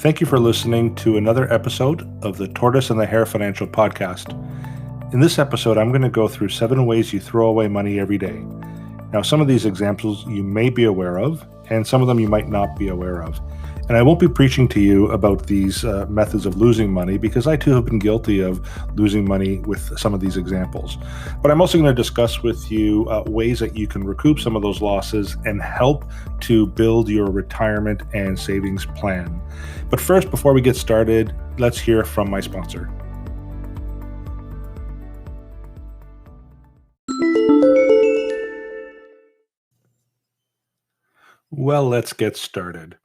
Thank you for listening to another episode of the Tortoise and the Hare Financial Podcast. In this episode, I'm going to go through 7 ways you throw away money every day. Now, some of these examples you may be aware of, and some of them you might not be aware of. And I won't be preaching to you about these methods of losing money because I too have been guilty of losing money with some of these examples. But I'm also going to discuss with you ways that you can recoup some of those losses and help to build your retirement and savings plan. But first, before we get started, let's hear from my sponsor. Well, let's get started.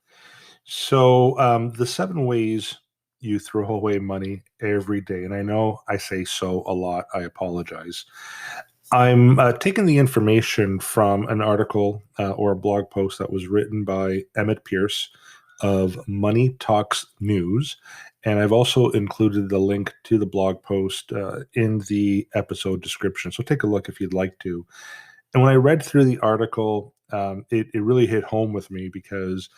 So the 7 ways you throw away money every day, and I know I say so a lot, I apologize. I'm taking the information from an article or a blog post that was written by Emmett Pierce of Money Talks News, and I've also included the link to the blog post in the episode description, so take a look if you'd like to. And when I read through the article, it really hit home with me because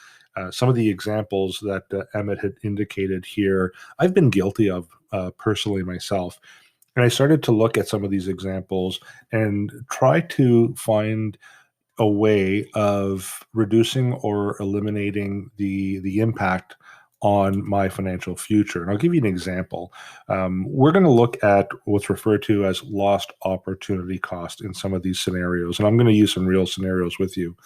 some of the examples that Emmett had indicated here, I've been guilty of personally myself. And I started to look at some of these examples and try to find a way of reducing or eliminating the impact on my financial future. And I'll give you an example. We're going to look at what's referred to as lost opportunity cost in some of these scenarios. And I'm going to use some real scenarios with you.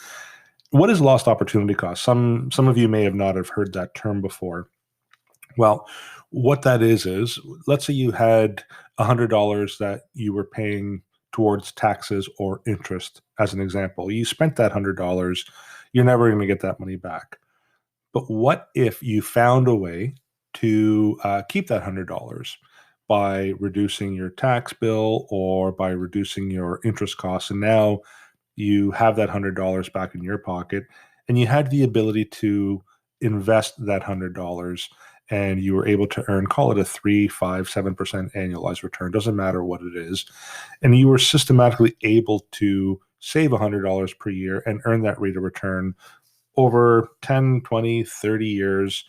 What is lost opportunity cost? Some of you may have not have heard that term before. Well, what that is let's say you had $100 that you were paying towards taxes or interest, as an example. You spent that $100, you're never going to get that money back. But what if you found a way to keep that $100 by reducing your tax bill or by reducing your interest costs? And now you have that $100 back in your pocket, and you had the ability to invest that $100, and you were able to earn, call it a 3, 5, 7% annualized return, doesn't matter what it is. And you were systematically able to save $100 per year and earn that rate of return over 10, 20, 30 years.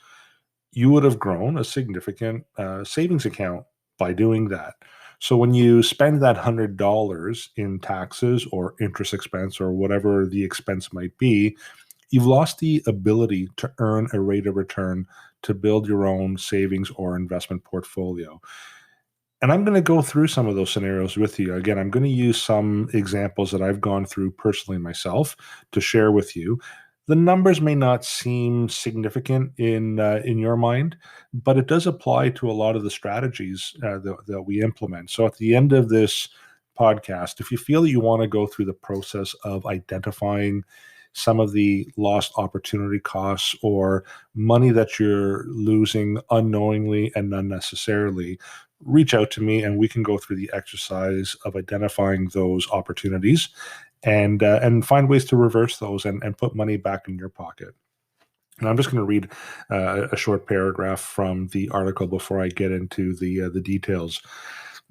You would have grown a significant savings account by doing that. So when you spend that $100 in taxes or interest expense or whatever the expense might be, you've lost the ability to earn a rate of return to build your own savings or investment portfolio. And I'm going to go through some of those scenarios with you. Again, I'm going to use some examples that I've gone through personally myself to share with you. The numbers may not seem significant in your mind, but it does apply to a lot of the strategies that we implement. So at the end of this podcast, if you feel that you want to go through the process of identifying some of the lost opportunity costs or money that you're losing unknowingly and unnecessarily, reach out to me and we can go through the exercise of identifying those opportunities and find ways to reverse those and put money back in your pocket. And I'm just going to read a short paragraph from the article before I get into the details.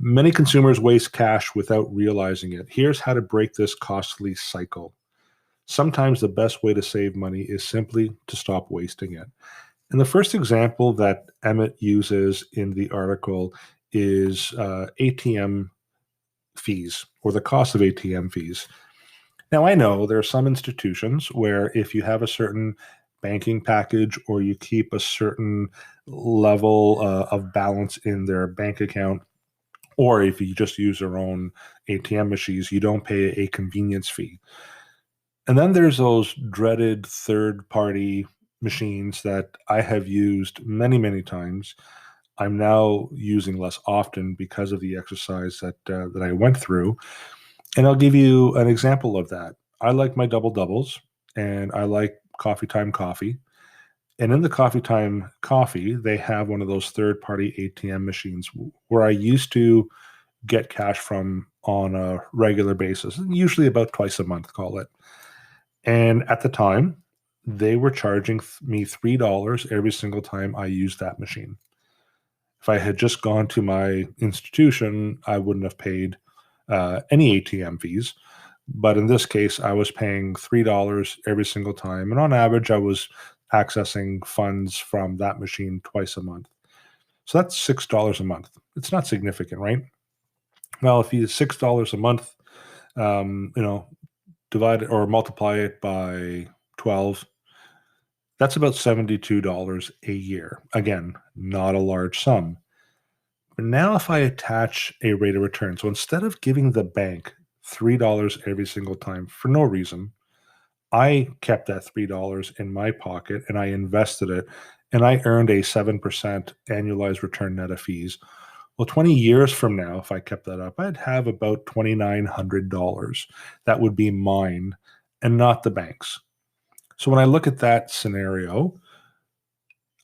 Many consumers waste cash without realizing it. Here's how to break this costly cycle. Sometimes the best way to save money is simply to stop wasting it. And the first example that Emmett uses in the article is ATM fees or the cost of ATM fees. Now, I know there are some institutions where if you have a certain banking package or you keep a certain level of balance in their bank account, or if you just use their own ATM machines, you don't pay a convenience fee. And then there's those dreaded third-party machines that I have used many, many times. I'm now using less often because of the exercise that I went through. And I'll give you an example of that. I like my double doubles and I like Coffee Time coffee. And in the Coffee Time coffee, they have one of those third-party ATM machines where I used to get cash from on a regular basis, usually about twice a month, call it. And at the time, they were charging me $3 every single time I used that machine. If I had just gone to my institution, I wouldn't have paid any ATM fees. But in this case, I was paying $3 every single time. And on average, I was accessing funds from that machine twice a month. So that's $6 a month. It's not significant, right? Well, if you use $6 a month, you know, divide it or multiply it by 12, that's about $72 a year. Again, not a large sum. But now if I attach a rate of return, so instead of giving the bank $3 every single time for no reason, I kept that $3 in my pocket and I invested it and I earned a 7% annualized return net of fees. Well, 20 years from now, if I kept that up, I'd have about $2,900 that would be mine and not the bank's. So when I look at that scenario,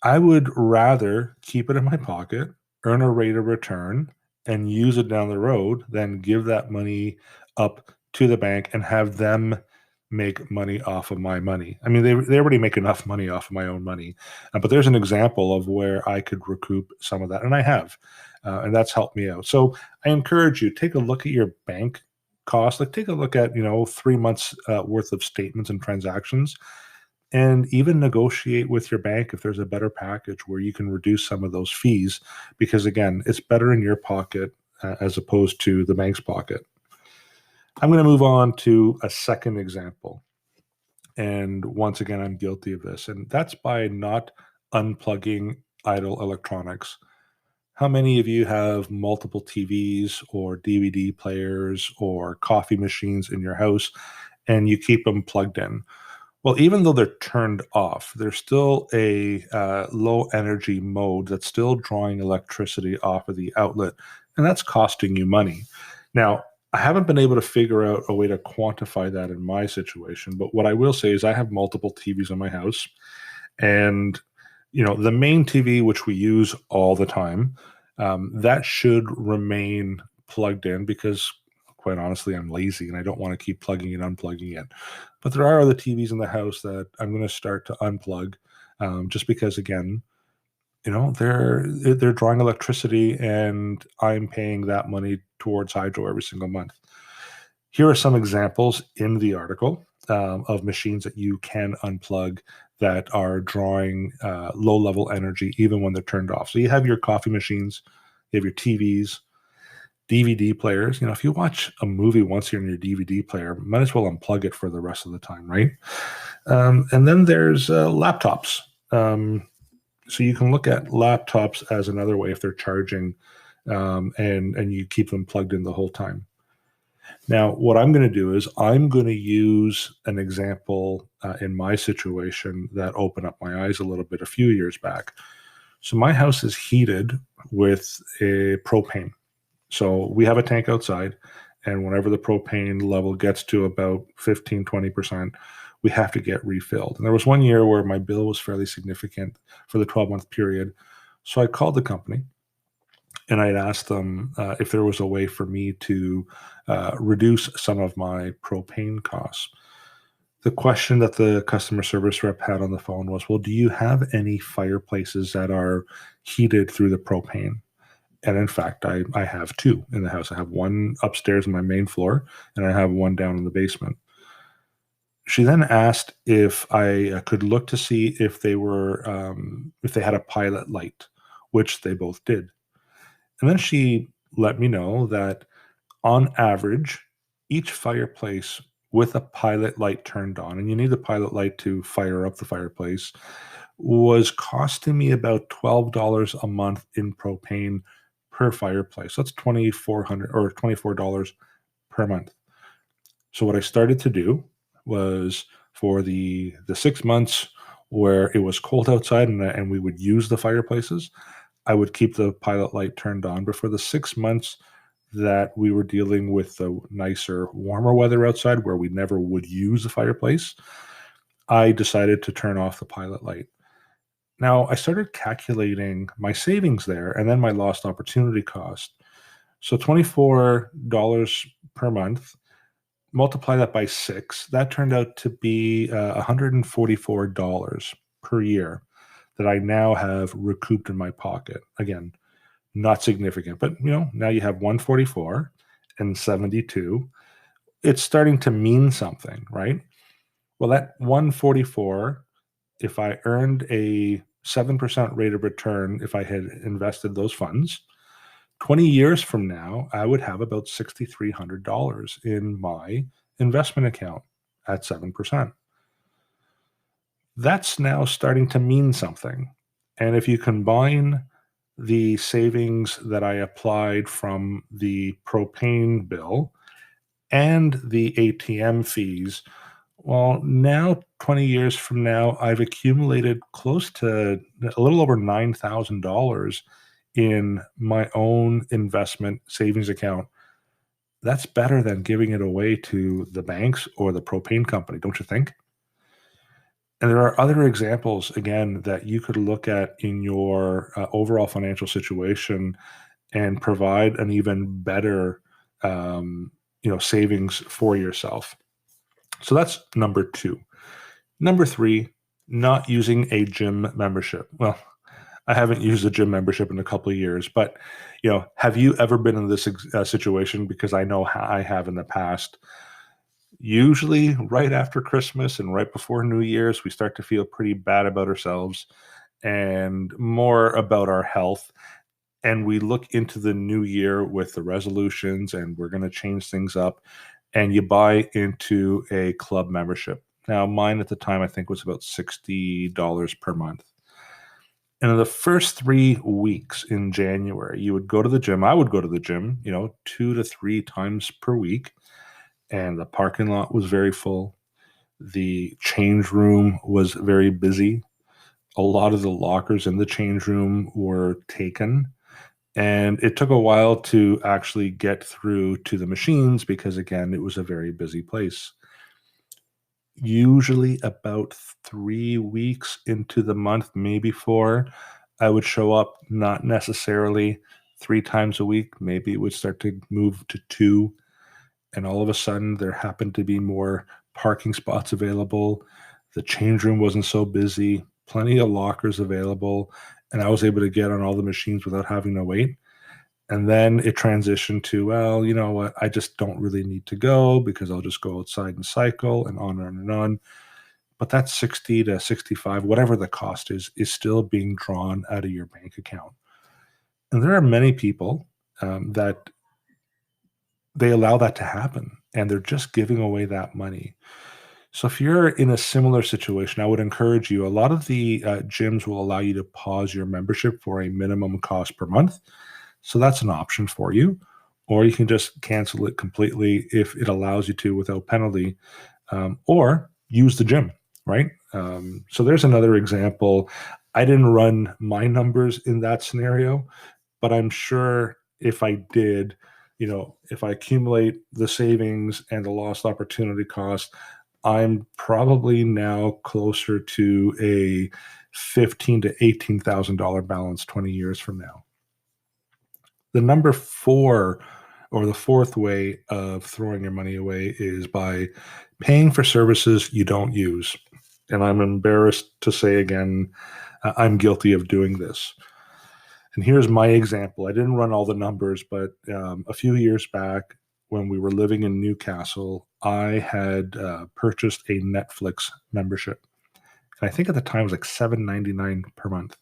I would rather keep it in my pocket, earn a rate of return, and use it down the road than give that money up to the bank and have them make money off of my money. I mean, they already make enough money off of my own money, but there's an example of where I could recoup some of that, and I have, and that's helped me out. So I encourage you, take a look at your bank costs. Like take a look at 3 months worth of statements and transactions, and even negotiate with your bank if there's a better package where you can reduce some of those fees, because again, it's better in your pocket as opposed to the bank's pocket. I'm going to move on to a second example, and once again I'm guilty of this, and that's by not unplugging idle electronics. How many of you have multiple TVs or DVD players or coffee machines in your house and you keep them plugged in? Well, even though they're turned off, there's still a low energy mode that's still drawing electricity off of the outlet, and that's costing you money. Now, I haven't been able to figure out a way to quantify that in my situation, but what I will say is I have multiple TVs in my house, and the main TV, which we use all the time, that should remain plugged in because, quite honestly, I'm lazy and I don't want to keep plugging and unplugging it. But there are other TVs in the house that I'm going to start to unplug, just because, again, they're drawing electricity and I'm paying that money towards hydro every single month. Here are some examples in the article of machines that you can unplug that are drawing low-level energy even when they're turned off. So you have your coffee machines, you have your TVs, DVD players. If you watch a movie once you're in your DVD player, might as well unplug it for the rest of the time, right? And then there's laptops. So you can look at laptops as another way if they're charging, and you keep them plugged in the whole time. Now, what I'm going to do is I'm going to use an example in my situation that opened up my eyes a little bit a few years back. So my house is heated with a propane. So we have a tank outside, and whenever the propane level gets to about 15, 20%, we have to get refilled. And there was one year where my bill was fairly significant for the 12-month period. So I called the company and I'd asked them if there was a way for me to reduce some of my propane costs. The question that the customer service rep had on the phone was, well, do you have any fireplaces that are heated through the propane? And in fact, I have two in the house. I have one upstairs on my main floor, and I have one down in the basement. She then asked if I could look to see if they had a pilot light, which they both did. And then she let me know that on average, each fireplace with a pilot light turned on, and you need the pilot light to fire up the fireplace, was costing me about $12 a month in propane per fireplace. That's $2,400 or $24 per month. So what I started to do was, for the 6 months where it was cold outside and we would use the fireplaces, I would keep the pilot light turned on. But for the 6 months that we were dealing with the nicer, warmer weather outside where we never would use the fireplace, I decided to turn off the pilot light. Now, I started calculating my savings there and then my lost opportunity cost. So $24 per month, multiply that by 6, that turned out to be $144 per year that I now have recouped in my pocket. Again, not significant, but now you have 144 and 72. It's starting to mean something, right? Well, that 144 if I earned a 7% rate of return, if I had invested those funds, 20 years from now, I would have about $6,300 in my investment account at 7%. That's now starting to mean something. And if you combine the savings that I applied from the propane bill and the ATM fees, well, now 20 years from now, I've accumulated close to a little over $9,000 in my own investment savings account. That's better than giving it away to the banks or the propane company, don't you think? And there are other examples, again, that you could look at in your overall financial situation and provide an even better, savings for yourself. So that's number two. Number three, not using a gym membership. Well, I haven't used a gym membership in a couple of years, but have you ever been in this situation? Because I know I have in the past. Usually, right after Christmas and right before New Year's, we start to feel pretty bad about ourselves and more about our health. And we look into the new year with the resolutions, and we're going to change things up. And you buy into a club membership. Now, mine at the time, I think, was about $60 per month. And in the first 3 weeks in January, you would go to the gym. I would go to the gym, 2 to 3 times per week. And the parking lot was very full. The change room was very busy. A lot of the lockers in the change room were taken. And it took a while to actually get through to the machines because, again, it was a very busy place. Usually about 3 weeks into the month, maybe 4, I would show up, not necessarily 3 times a week. Maybe it would start to move to 2. And all of a sudden, there happened to be more parking spots available. The change room wasn't so busy, plenty of lockers available, and I was able to get on all the machines without having to wait. And then it transitioned to, well, you know what? I just don't really need to go because I'll just go outside and cycle and on and on. But that 60 to 65, whatever the cost is still being drawn out of your bank account. And there are many people that they allow that to happen, and they're just giving away that money. So if you're in a similar situation, I would encourage you. A lot of the gyms will allow you to pause your membership for a minimum cost per month. So that's an option for you. Or you can just cancel it completely if it allows you to without penalty, or use the gym, right? So there's another example. I didn't run my numbers in that scenario, but I'm sure if I did, if I accumulate the savings and the lost opportunity cost, I'm probably now closer to a $15,000 to $18,000 balance 20 years from now. The number 4, or the fourth way of throwing your money away, is by paying for services you don't use. And I'm embarrassed to say again, I'm guilty of doing this. And here's my example. I didn't run all the numbers, but a few years back, when we were living in Newcastle, I had purchased a Netflix membership. And I think at the time it was like $7.99 per month.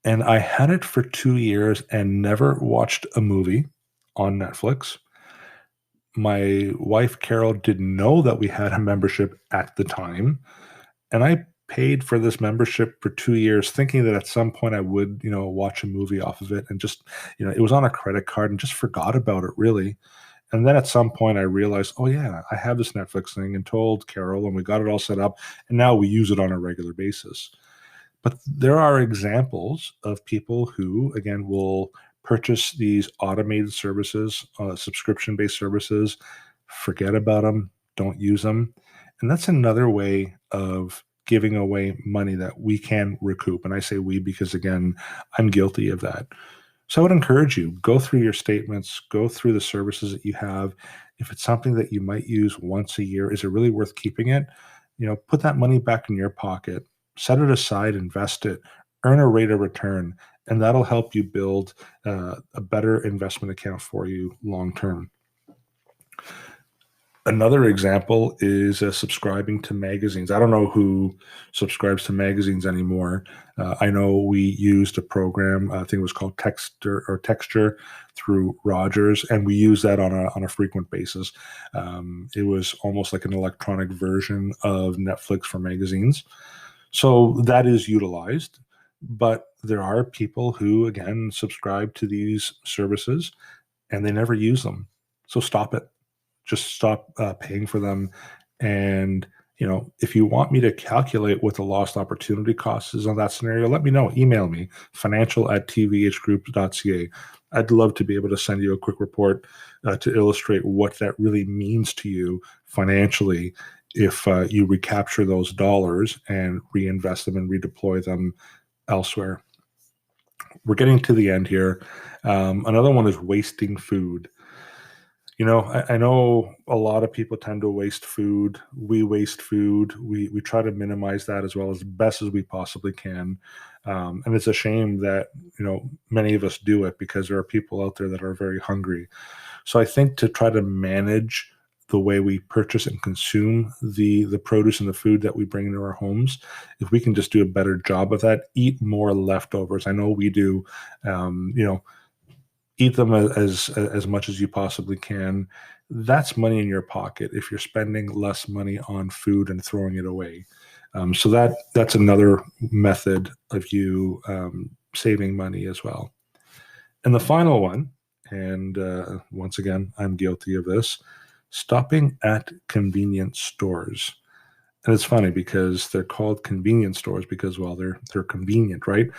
And I had it for 2 years and never watched a movie on Netflix. My wife, Carol, didn't know that we had a membership at the time. And I paid for this membership for 2 years, thinking that at some point I would, watch a movie off of it, and just, it was on a credit card, and just forgot about it really. And then at some point I realized, oh yeah, I have this Netflix thing, and told Carol, and we got it all set up, and now we use it on a regular basis. But there are examples of people who, again, will purchase these automated services, subscription-based services, forget about them, don't use them. And that's another way of giving away money that we can recoup. And I say we because, again, I'm guilty of that. So I would encourage you, go through your statements, go through the services that you have. If it's something that you might use once a year, is it really worth keeping it? Put that money back in your pocket, set it aside, invest it, earn a rate of return, and that'll help you build a better investment account for you long term. Another example is subscribing to magazines. I don't know who subscribes to magazines anymore. I know we used a program, I think it was called Texture through Rogers, and we use that on a frequent basis. It was almost like an electronic version of Netflix for magazines. So that is utilized, but there are people who, again, subscribe to these services and they never use them. So stop it. Just stop paying for them. And, if you want me to calculate what the lost opportunity cost is on that scenario, let me know. Email me, financial@tvhgroup.ca. I'd love to be able to send you a quick report to illustrate what that really means to you financially if you recapture those dollars and reinvest them and redeploy them elsewhere. We're getting to the end here. Another one is wasting food. I know a lot of people tend to waste food. We waste food. We try to minimize that as well as best as we possibly can. And it's a shame that, many of us do it because there are people out there that are very hungry. So I think to try to manage the way we purchase and consume the produce and the food that we bring into our homes, if we can just do a better job of that, eat more leftovers. I know we do. Eat them as much as you possibly can. That's money in your pocket if you're spending less money on food and throwing it away. So that's another method of you saving money as well. And the final one, and once again, I'm guilty of this, stopping at convenience stores. And it's funny because they're called convenience stores because, well, they're convenient, right?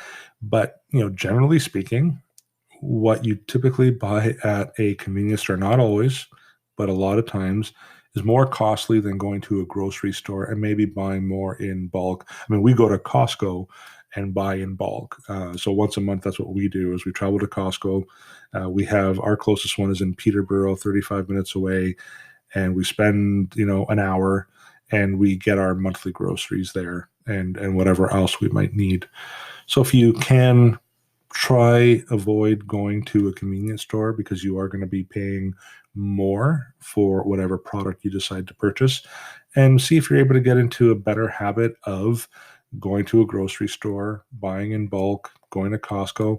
But generally speaking, what you typically buy at a convenience store, not always, but a lot of times, is more costly than going to a grocery store and maybe buying more in bulk. I mean, we go to Costco and buy in bulk. So once a month, that's what we do is we travel to Costco. We have our closest one is in Peterborough, 35 minutes away, and we spend, an hour and we get our monthly groceries there and whatever else we might need. So if you can avoid going to a convenience store because you are going to be paying more for whatever product you decide to purchase, and see if you're able to get into a better habit of going to a grocery store, buying in bulk, going to Costco,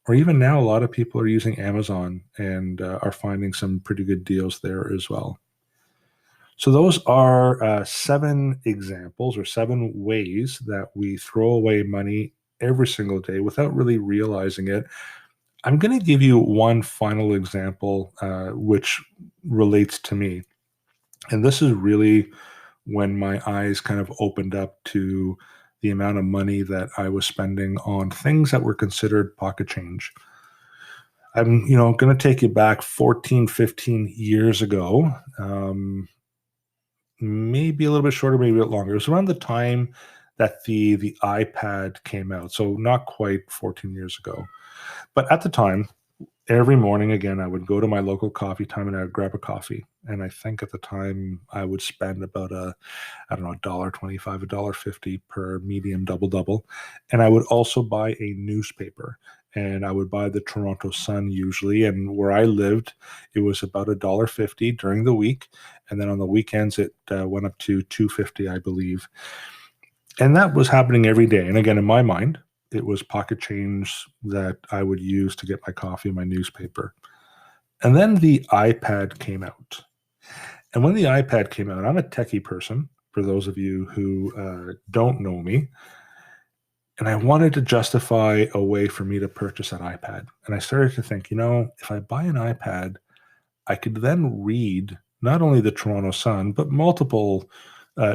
or even now a lot of people are using Amazon and are finding some pretty good deals there as well. So those are 7 examples or 7 ways that we throw away money every single day without really realizing it. I'm going to give you one final example, which relates to me. And this is really when my eyes kind of opened up to the amount of money that I was spending on things that were considered pocket change. I'm, going to take you back 14, 15 years ago. Maybe a little bit shorter, maybe a bit longer. It was around the time that the iPad came out, so not quite 14 years ago. But at the time, every morning, again, I would go to my local coffee time and I would grab a coffee. And I think at the time I would spend about I don't know, $1.25, $1.50 per medium double. And I would also buy a newspaper. And I would buy the Toronto Sun usually. And where I lived, it was about $1.50 during the week. And then on the weekends, it went up to $2.50, I believe. And that was happening every day. And again, in my mind, it was pocket change that I would use to get my coffee and my newspaper. And then the iPad came out. And when the iPad came out, I'm a techie person, for those of you who don't know me, and I wanted to justify a way for me to purchase that iPad. And I started to think, if I buy an iPad, I could then read not only the Toronto Sun, but multiple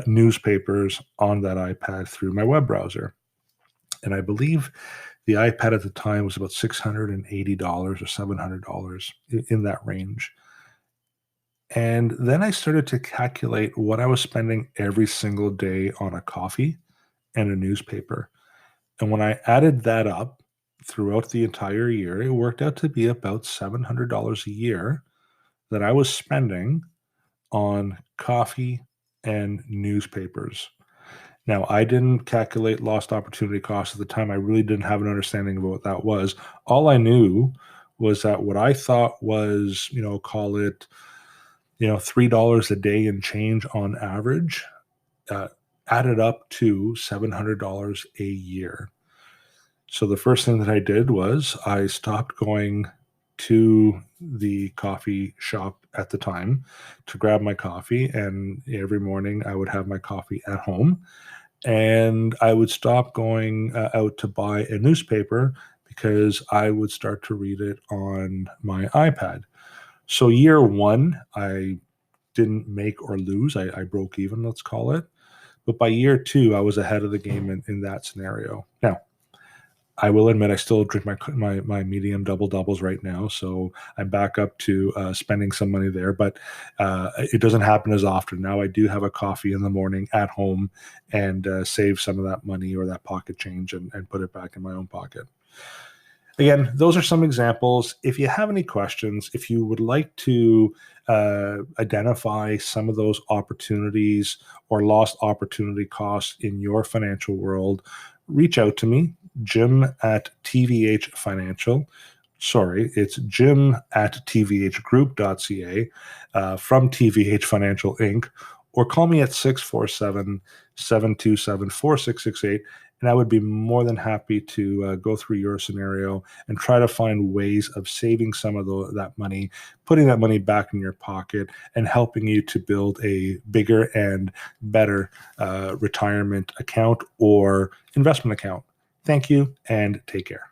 newspapers on that iPad through my web browser. And I believe the iPad at the time was about $680 or $700 in that range. And then I started to calculate what I was spending every single day on a coffee and a newspaper. And when I added that up throughout the entire year, it worked out to be about $700 a year that I was spending on coffee and newspapers. Now, I didn't calculate lost opportunity cost at the time. I really didn't have an understanding of what that was. All I knew was that what I thought was, call it $3 a day and change on average added up to $700 a year. So the first thing that I did was I stopped going to the coffee shop at the time to grab my coffee. And every morning I would have my coffee at home. And I would stop going out to buy a newspaper because I would start to read it on my iPad. So year one, I didn't make or lose. I broke even, let's call it. But by year two, I was ahead of the game in that scenario. Now, I will admit I still drink my medium double doubles right now, so I'm back up to spending some money there. But it doesn't happen as often now. I do have a coffee in the morning at home and save some of that money or that pocket change and put it back in my own pocket. Again, those are some examples. If you have any questions, if you would like to identify some of those opportunities or lost opportunity costs in your financial world, reach out to me, Jim at TVH Financial. Sorry, it's Jim at tvhgroup.ca from TVH Financial Inc. Or call me at 647-727-4668. And I would be more than happy to go through your scenario and try to find ways of saving some of that money, putting that money back in your pocket, and helping you to build a bigger and better retirement account or investment account. Thank you and take care.